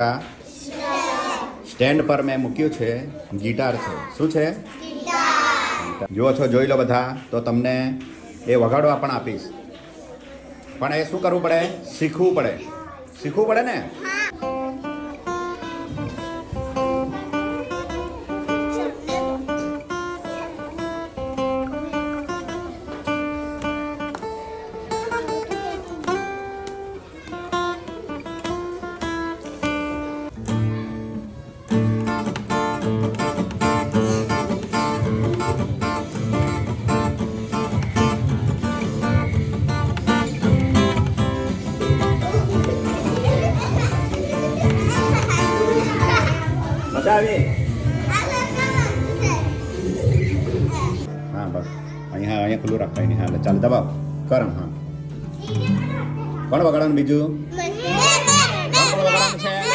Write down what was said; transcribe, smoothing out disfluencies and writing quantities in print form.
આ સ્ટેન્ડ પર મેં મૂક્યું છે ગિટાર છે. શું છે? જુઓ છો, જોઈ લો બધા. તો તમને એ વગાડવા પણ આપીશ, પણ એ શું કરવું પડે? શીખવું પડે. શીખવું પડે ને. મજા આવી? હા બસ અહીંયા ખુલ્લું રાખવાય નહીં. હા ચાલ દબાવ કરમ. હા કોણ વગાડવાનું બીજું?